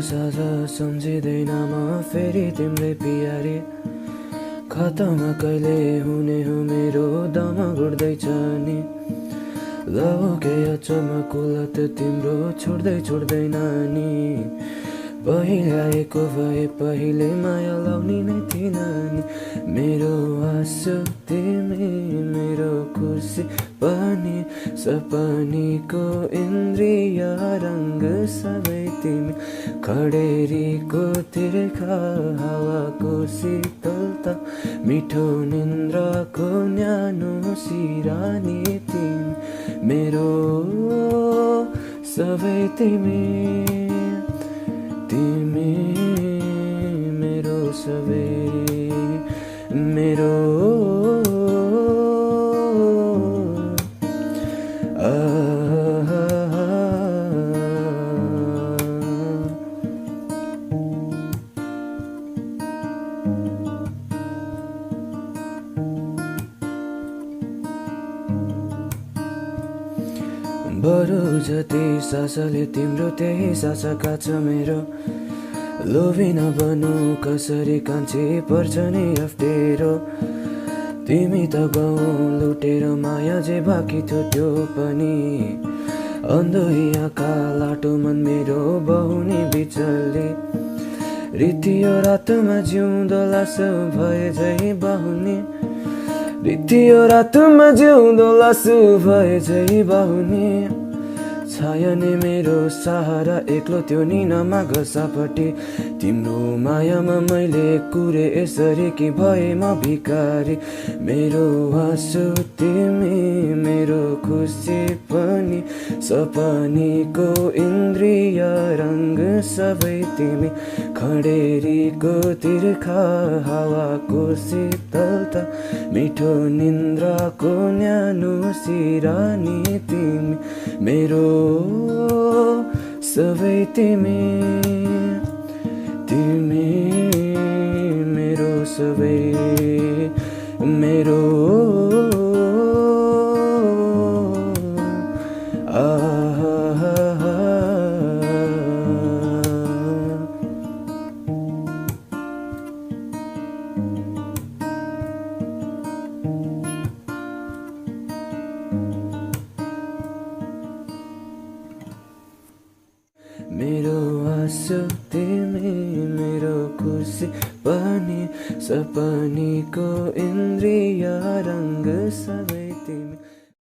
साझा सम्झिँदैन म फेरि तिम्रै प्यारी खतमा कहिले हुने हो मेरो दम घुट्दैछ नि लौके चमकुलत तिम्रो छोड्दैन नि पहिले आएको भए पहिले माया लाउने नै थिएन नि मेरो आँसु तिमी मेरो खुसी पनि सपनीको इन्द्रिय रङ्ग सबै तिमी खडेरीको तिर्खा हावाको शीतलता मिठो निन्द्राको न्यानो सिरानी तिमी मेरो सबै तिमी तिमी मेरो सबै मेरो बरु जति सासले तिम्रो त्यही सासा काछ मेरो लोभी नबनु कसरी कान्छे पर्छ नि अप्ठ्यारो तिमी त गाउँ लुटेर माया जे बाँकी थियो त्यो पनि अन्धोही आँखा लाटो मन मेरो बहुनी बिचल्ली रित्तियो रातमा जिउँदो लासो भए झै बाहुनी रित्तियो रातमा जिउँदो लासो भए झै बाहुनी छाया नि मेरो सहारा एक्लो त्यो नि नमाग सापट्टि तिम्रो मायामा मैले कुरे यसरी कि भए म भिखारी मेरो आँसु तिमी मेरो खुसी पनि सपनीको इन्द्रिय रङ्ग सबै तिमी खडेरीको तिर्खा हावाको शीतलता मिठो निन्द्राको न्यानो सिरानी तिमी मेरो सबै तिमी तिमी मेरो सबै मेरो मेरो आँसु तिमी मेरो खुसी पनि सपनीको इन्द्रिय रङ्ग सबै तिमी